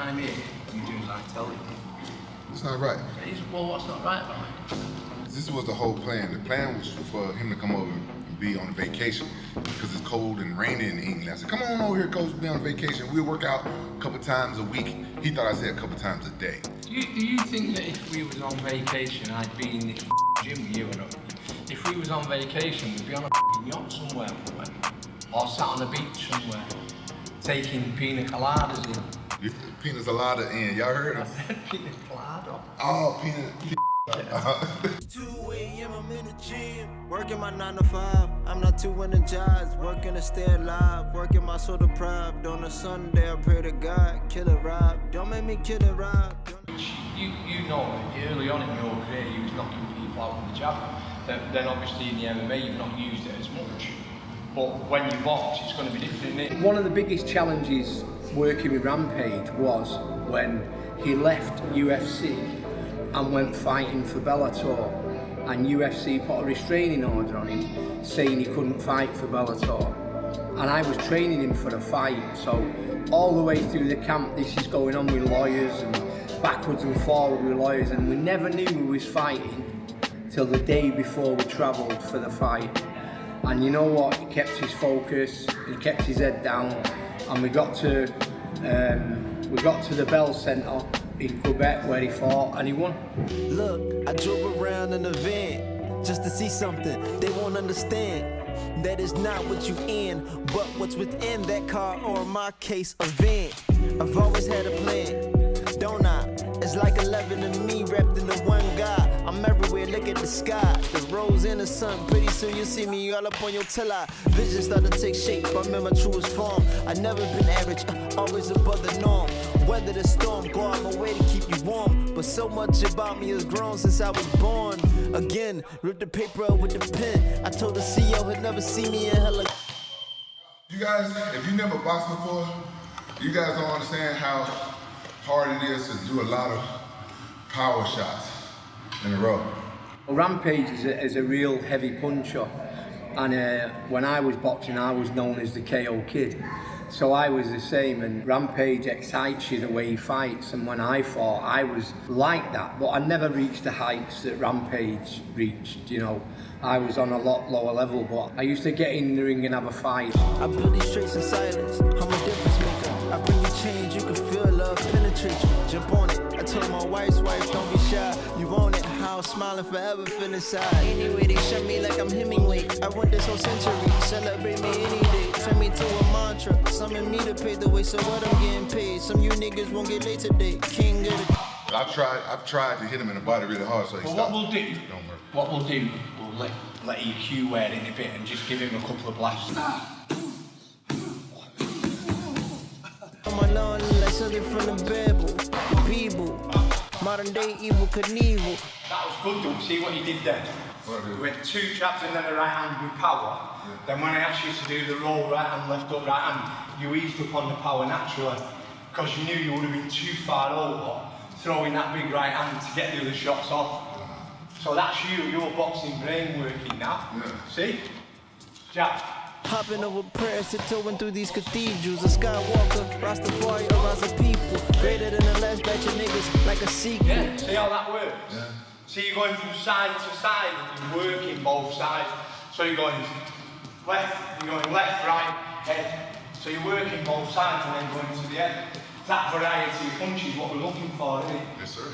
I'm here, you do as I tell you. It's not right. Well, what's not right about it? This was the whole plan. The plan was for him to come over and be on vacation because it's cold and rainy in England. I said, come on over here, Coach, be on vacation. We'll work out a couple times a week. He thought I said a couple times a day. Do you think that if we was on vacation, I'd be in this gym with you or not? If we was on vacation, we'd be on a yacht somewhere, or sat on a beach somewhere, taking pina coladas in. Pina colada in, y'all heard him? I said pina colada. Oh, pina. 2 a.m. I'm in the gym, working my 9 to 5. I'm not too energized, working to stay alive, working my soul deprived. On a Sunday, I pray to God, kill a rob. Don't make me kill a rob. You know that early on in your career, you was knocking people out with the jab. Then obviously in the MMA, you've not used it as much. But when you box, it's going to be different, isn't it? One of the biggest challenges working with Rampage was when he left UFC and went fighting for Bellator, and UFC put a restraining order on him saying he couldn't fight for Bellator, and I was training him for a fight. So all the way through the camp this is going on with lawyers and backwards and forward with lawyers, and we never knew we was fighting till the day before we travelled for the fight. And you know what, he kept his focus, he kept his head down, and we got to the Bell Centre in Quebec where he fought and he won. Look, I drove around in a van just to see something they won't understand. That is not what you in, but what's within that car, or in my case, a van. I've always had a plan, don't I? It's like 11 of me wrapped into one guy. I'm everywhere, look at the sky, the rose in the sun. Pretty soon you'll see me all up on your tiller. Vision start to take shape, I'm in my truest form. I never been average, always above the norm. Weather the storm, go out my way to keep you warm. But so much about me has grown since I was born. Again, rip the paper up with the pen. I told the CEO he'd never see me in hell. You guys, if you never boxed before, you guys don't understand how hard it is to do a lot of power shots in a row. Rampage is a real heavy puncher, and when I was boxing I was known as the KO Kid, so I was the same, and Rampage excites you the way he fights, and when I fought I was like that, but I never reached the heights that Rampage reached, you know. I was on a lot lower level, but I used to get in the ring and have a fight. I build these traits in silence, I'm a difference maker. I bring you change, you can feel love penetrate you. Jump on it, I told my wife's wife, don't be shy. You want it, how I'm smiling forever, feel inside. Anyway, they shut me like I'm Hemingway. I want this whole century, celebrate me any day. Turn me to a mantra, summon me to pay the way, so what I'm getting paid. Some you niggas won't get late today, king get it. I've tried to hit him in the body really hard, so he stopped. What we'll do, we'll let EQ wear in a bit and just give him a couple of blasts. My lawn like something from the Bible, the people, modern day evil Knievel. That was good, don't see what he did there? We went 2 traps and then a right hand with power. Yeah. Then when I asked you to do the roll right hand, left up, right hand, you eased up on the power naturally because you knew you would have been too far over throwing that big right hand to get the other shots off. So that's your boxing brain working now. Yeah. See? Jack. Hopping over prayers, tiptoeing through these cathedrals. A Skywalker, Rastafari, arouse the people. Greater than the last batch of niggas, like a sequel. Yeah, see how that works? Yeah. See, you're going from side to side, and you're working both sides. So you're going left, right, head. So you're working both sides and then going to the head. That variety of punches is what we're looking for, isn't it? Yes, sir.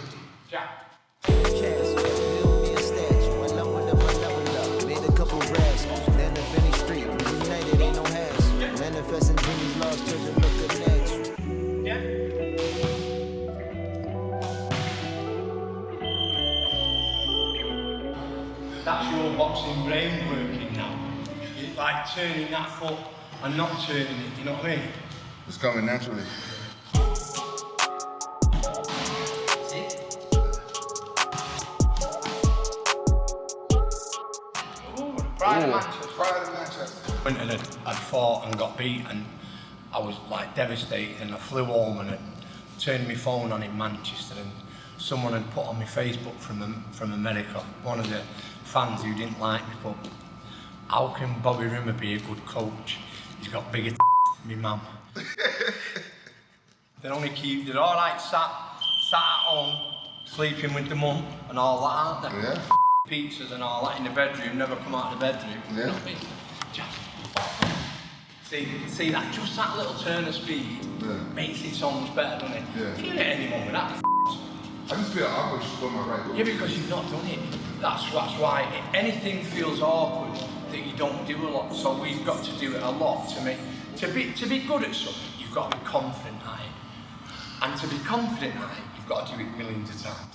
Jack. Cast, build me a statue. When I'm with them, I never love. Made a couple raps, then the Benny Street. United ain't no hassle. Manifesting dreams lost, treasure look natural. Yeah. That's your boxing brain working now. You're like turning that foot and not turning it, you know what I mean? It's coming naturally. Pride of Manchester. Went and I'd fought and got beat, and I was like devastated, and I flew home and I turned my phone on in Manchester, and someone had put on my Facebook from America, one of the fans who didn't like me, but how can Bobby Rimmer be a good coach? He's got bigger than me mum. They're all right sat at home, sleeping with the mum and all that, aren't they? Yeah. Pizzas and all that in the bedroom, never come out of the bedroom. Yeah. You know what I mean? See that, just that little turn of speed makes it so much better, doesn't it? Yeah. If you hit anyone with that, I just feel awkward just going my right. yeah, because you've not done it. That's why anything feels awkward that you don't do a lot. So we've got to do it a lot to be good at something. You've got to be confident at it, and to be confident at it, you've got to do it millions of times.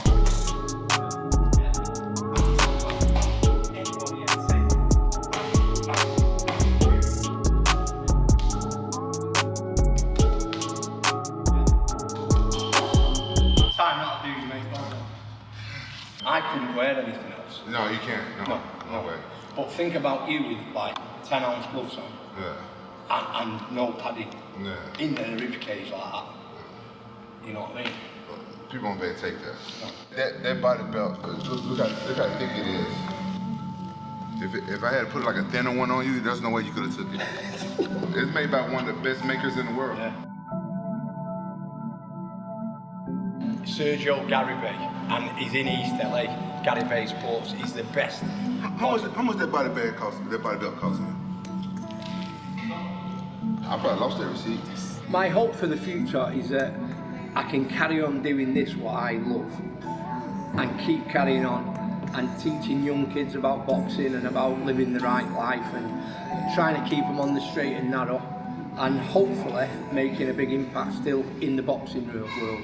I couldn't wear anything else. No, you can't. No way. But think about you with like 10-ounce gloves on. Yeah. And no padding. Yeah. In the rib cage like that. You know what I mean? People don't better take that. No. That body belt, look how thick it is. If I had to put like a thinner one on you, there's no way you could have took it. It's made by one of the best makers in the world. Yeah. Sergio Garibay, and he's in East LA. Garibay Sports, he's the best. How much that body belt cost? That body belt cost me? I probably lost that receipt. My hope for the future is that I can carry on doing this, what I love, and keep carrying on and teaching young kids about boxing and about living the right life and trying to keep them on the straight and narrow, and hopefully making a big impact still in the boxing world.